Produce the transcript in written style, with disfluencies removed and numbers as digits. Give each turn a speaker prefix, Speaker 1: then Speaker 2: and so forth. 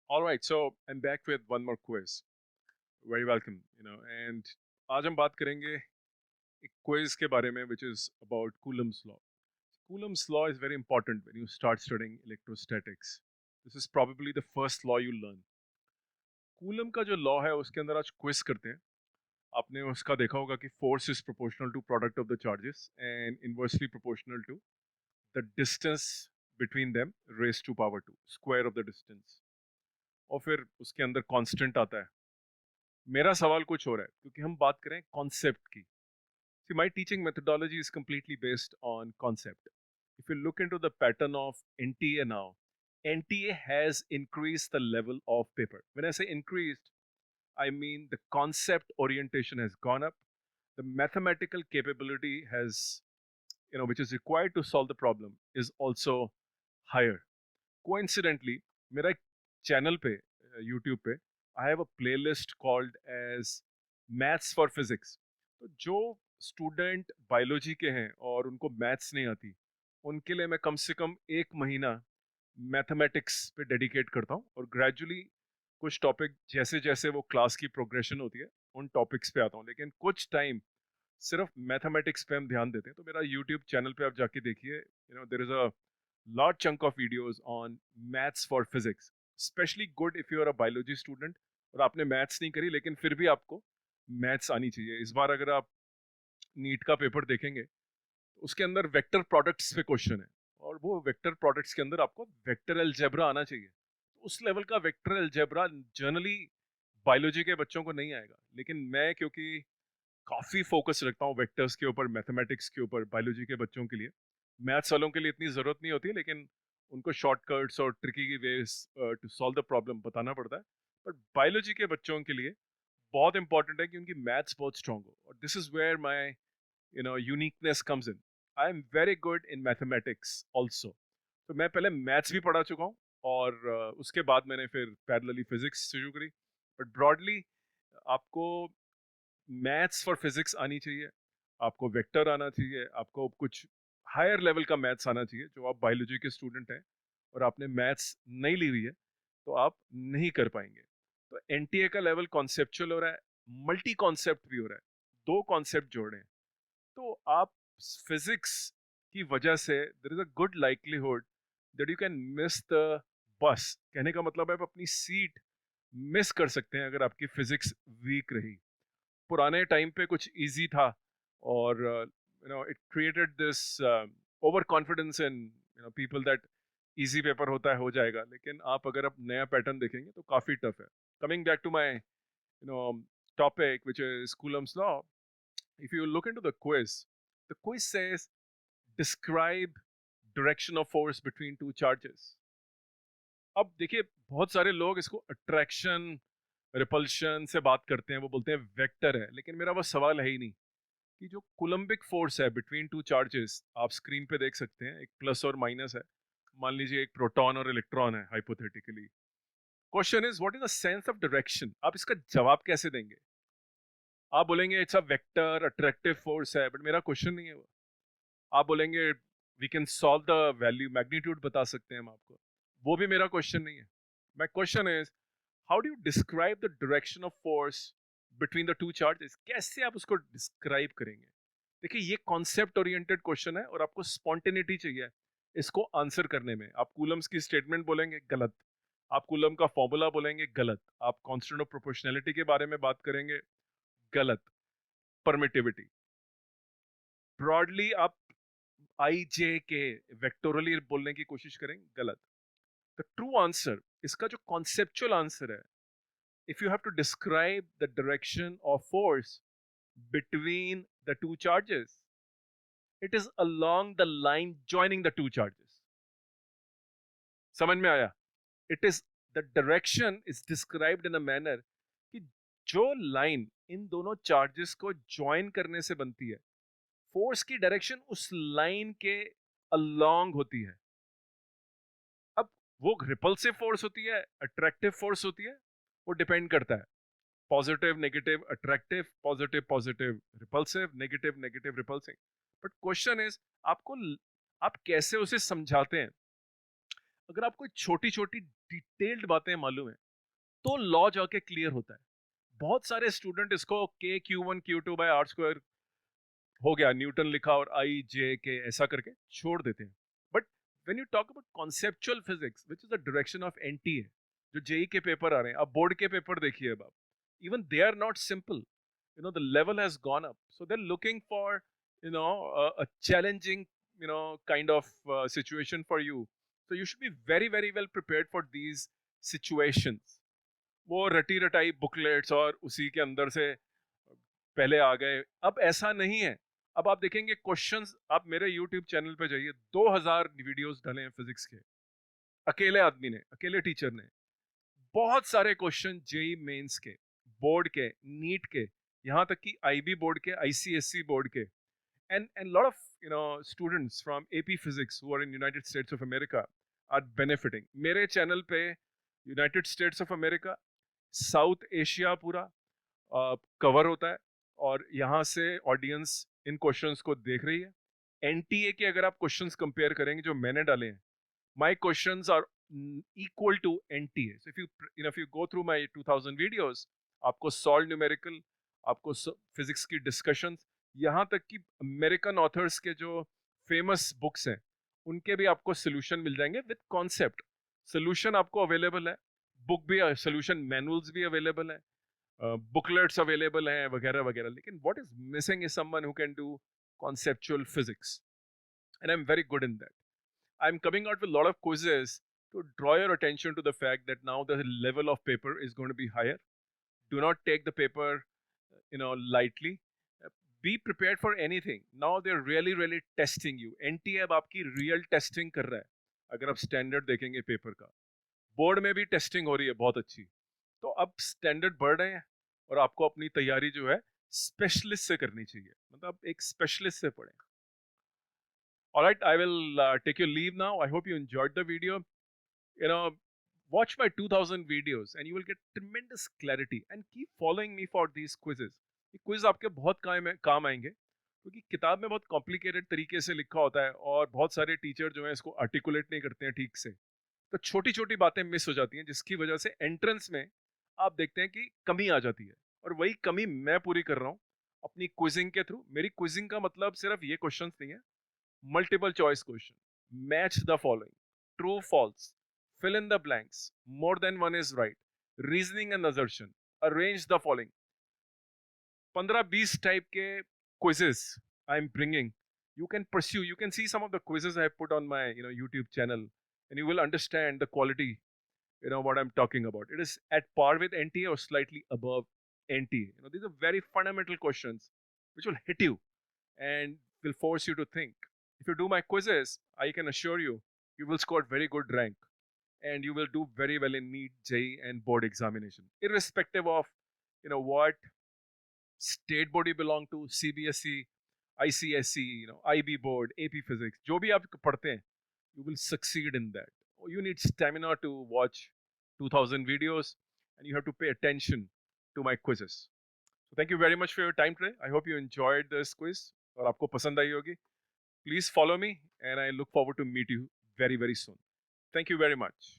Speaker 1: All right, so I'm back with one more quiz. Very welcome, and आज हम बात करेंगे एक quiz के बारे में which is about Coulomb's law. Coulomb's law is very important when you start studying electrostatics. This is probably the first law you learn. Coulomb का जो law है उसके अंदर आज quiz करते हैं. आपने उसका देखा होगा कि force is proportional to product of the charges and inversely proportional to the distance between them raised to power 2, square of the distance. और फिर उसके अंदर कांस्टेंट आता है. मेरा सवाल कुछ और है क्योंकि हम बात करें कॉन्सेप्ट की. See, my teaching methodology is completely based on concept. If you look into the pattern of NTA now, NTA has increased the level of paper. When I say increased, I mean the concept orientation has gone up. The mathematical capability has, which is required to solve the problem, is also higher. Coincidentally, मेरा एक channel पे YouTube पे I have a playlist called as maths for physics. तो जो student biology के हैं और उनको मैथ्स नहीं आती, उनके लिए मैं कम से कम एक महीना मैथमेटिक्स पे डेडिकेट करता हूँ और ग्रेजुअली कुछ टॉपिक जैसे जैसे वो क्लास की प्रोग्रेशन होती है उन टॉपिक्स पे आता हूँ, लेकिन कुछ टाइम सिर्फ मैथमेटिक्स पे हम ध्यान देते हैं. तो मेरा यूट्यूब चैनल पे आप जाके देखिए, there is a large chunk of videos on maths for physics, especially good if you are a biology student और आपने मैथ्स नहीं करी लेकिन फिर भी आपको मैथ्स आनी चाहिए. इस बार अगर आप नीट का पेपर देखेंगे तो उसके अंदर वेक्टर प्रोडक्ट्स पे क्वेश्चन है और वो वेक्टर प्रोडक्ट्स के अंदर आपको वेक्टर अलजेब्रा आना चाहिए. तो उस लेवल का वेक्टर अलजेब्रा जनरली बायोलॉजी के बच्चों को नहीं आएगा, लेकिन मैं क्योंकि काफी फोकस रखता हूँ वेक्टर्स के ऊपर, मैथमेटिक्स के ऊपर, बायोलॉजी के बच्चों के लिए. मैथ्स वालों के लिए इतनी जरूरत नहीं होती है, लेकिन उनको शॉर्टकट्स और tricky ways to solve the problem बताना पड़ता है. बट बायोलॉजी के बच्चों के लिए बहुत इंपॉर्टेंट है कि उनकी मैथ्स बहुत स्ट्रांग हो, और this is where my uniqueness comes in. I am very good in mathematics also. तो मैं पहले मैथ्स भी पढ़ा चुका हूँ और उसके बाद मैंने फिर पैरेलली फिजिक्स शुरू करी. बट ब्रॉडली आपको मैथ्स फॉर फिजिक्स आनी चाहिए, आपको वेक्टर आना चाहिए, आपको कुछ हायर लेवल का मैथ्स आना चाहिए. जो आप बायोलॉजी के स्टूडेंट हैं और आपने मैथ्स नहीं ली हुई है तो आप नहीं कर पाएंगे. तो एनटीए का लेवल कॉन्सेप्चुअल हो रहा है, मल्टी कॉन्सेप्ट भी हो रहा है, दो कॉन्सेप्ट जोड़े हैं. तो आप फिजिक्स की वजह से there is a good likelihood that you can miss the bus. कहने का मतलब है आप अपनी सीट मिस कर सकते हैं अगर आपकी फिजिक्स वीक रही. पुराने टाइम पे कुछ इजी था और it created this over confidence in people that easy paper होता है, हो जाएगा. लेकिन आप अगर आप नया पैटर्न देखेंगे तो काफी टफ है. Coming back to my topic which is Coulomb's law. If you look into the quiz says describe direction of force between two charges. अब देखिए, बहुत सारे लोग इसको अट्रैक्शन रिपल्शन से बात करते हैं, वो बोलते हैं वेक्टर है, लेकिन मेरा वो सवाल है ही नहीं कि जो कोलम्बिक फोर्स है बिटवीन टू चार्जेस, आप स्क्रीन पे देख सकते हैं, एक प्लस और माइनस है. मान लीजिए एक प्रोटॉन और इलेक्ट्रॉन है hypothetically. Question is what is the sense of direction. आप इसका जवाब कैसे देंगे? आप बोलेंगे it's a vector attractive force है, बट मेरा क्वेश्चन नहीं है वो. आप बोलेंगे we can solve the value, magnitude बता सकते हैं हम आपको, वो भी मेरा क्वेश्चन नहीं है. My question is how do you describe the direction of force between the two charges. कैसे आप उसको डिस्क्राइब करेंगे? देखिए, ये कॉन्सेप्ट ओरिएंटेड क्वेश्चन है और आपको स्पॉन्टेनिटी चाहिए इसको आंसर करने में. आप कूलम्स की स्टेटमेंट बोलेंगे, गलत. आप कूलम का फॉर्मूला बोलेंगे, गलत. आप कांस्टेंट ऑफ प्रोपोर्शनैलिटी के बारे में बात करेंगे, गलत. परमिटिविटी, ब्रॉडली आप आई जे के वेक्टोरली बोलने की कोशिश करेंगे, गलत. द ट्रू आंसर, इसका जो कॉन्सेप्चुअल आंसर है, if you have to describe the direction of force between the two charges, it is along the line joining the two charges. समझ में आया? It is the direction is described in a manner कि जो line in दोनों charges को join करने से बनती है, फोर्स की डायरेक्शन उस लाइन के अलोंग होती है. अब वो रिपल्सिव फोर्स होती है, अट्रैक्टिव फोर्स होती है, वो डिपेंड करता है. Positive negative attractive, positive positive repulsive, negative negative repulsive. But question is, आपको आप कैसे उसे समझाते हैं? अगर आपको छोटी छोटी डिटेल्ड बातें मालूम है तो लॉ जाके क्लियर होता है. बहुत सारे स्टूडेंट इसको के Q1 Q2/R² हो गया, न्यूटन लिखा और आई जे के ऐसा करके छोड़ देते हैं. But when you talk about conceptual physics which is the direction of NTA, जो जेई के पेपर आ रहे हैं, अब बोर्ड के पेपर देखिए, अब आप even they are not simple. The level has gone up, so they are looking for a challenging kind of situation for you. So you should be very very well prepared for these situations. वो रटी रटाई booklets और उसी के अंदर से पहले आ गए, अब ऐसा नहीं है. अब आप देखेंगे क्वेश्चंस, आप मेरे यूट्यूब चैनल पे जाइए, 2000 वीडियोस डाले हैं फिजिक्स के, अकेले आदमी ने, अकेले टीचर ने. बहुत सारे क्वेश्चन जेई मेंस के, बोर्ड के, नीट के, यहाँ तक कि आईबी बोर्ड के, आईसीएससी बोर्ड के. And lot of students from AP Physics who are in United States of America are benefiting. मेरे चैनल पे United states of America, south Asia पूरा कवर होता है, और यहाँ से ऑडियंस इन क्वेश्चंस को देख रही है. एनटीए के अगर आप क्वेश्चंस कंपेयर करेंगे जो मैंने डाले हैं, my questions are equal to NTA. So if you go through my 2000 videos, आपको सॉल्व न्यूमेरिकल, आपको फिजिक्स की डिस्कशंस, यहाँ तक कि अमेरिकन ऑथर्स के जो फेमस बुक्स हैं उनके भी आपको सोल्यूशन मिल जाएंगे विद कॉन्सेप्ट. सोल्यूशन आपको अवेलेबल है, बुक भी, सोल्यूशन मैनुअल्स भी अवेलेबल है, बुकलेट्स अवेलेबल हैं वगैरह वगैरह. लेकिन what is missing is someone who can do conceptual physics, and I'm very good in that. I'm coming out with a lot of quizzes to draw your attention to the fact that now the level of paper is going to be higher. Do not take the paper lightly. Be prepared for anything. Now they're really really testing you. NTA अब आपकी real testing कर रहा है. अगर आप standard देखेंगे paper का, board में भी टेस्टिंग हो रही है बहुत अच्छी. तो अब स्टैंडर्ड बढ़ रहे हैं और आपको अपनी तैयारी जो है स्पेशलिस्ट से करनी चाहिए, मतलब एक स्पेशलिस्ट से पढ़ें. Alright, I will take your leave now. I hope you enjoyed the video. Watch my 2000 videos and you will get tremendous clarity, and keep following me for these quizzes. ये quiz आपके बहुत काम आएंगे, क्योंकि किताब में बहुत कॉम्प्लिकेटेड तरीके से लिखा होता है और बहुत सारे टीचर जो है इसको आर्टिकुलेट नहीं करते हैं ठीक से, तो छोटी छोटी बातें मिस हो जाती हैं, जिसकी वजह से एंट्रेंस में आप देखते हैं कि कमी आ जाती है. और वही कमी मैं पूरी कर रहा हूँ अपनी क्विजिंग के थ्रू. मेरी क्विजिंग का मतलब सिर्फ ये क्वेश्चंस नहीं है, multiple choice question, match the following, true false, fill in the blanks, more than one is right, reasoning and assertion, arrange the following. 15-20 type के quizzes I'm bringing. You can pursue, you can see some of the quizzes I have put on my YouTube channel, and you will understand the quality, what I'm talking about. It is at par with NTA or slightly above NTA. These are very fundamental questions which will hit you and will force you to think. If you do my quizzes, I can assure you, you will score very good rank, and you will do very well in NEET, JEE, and board examination, irrespective of what state board you belong to, CBSE, ICSE, IB board, AP Physics, जो भी आप पढ़ते हैं, you will succeed in that. You need stamina to watch 2000 videos, and you have to pay attention to my quizzes. So thank you very much for your time today. I hope you enjoyed this quiz और आपको पसंद आई होगी. Please follow me, and I look forward to meet you very very soon. Thank you very much.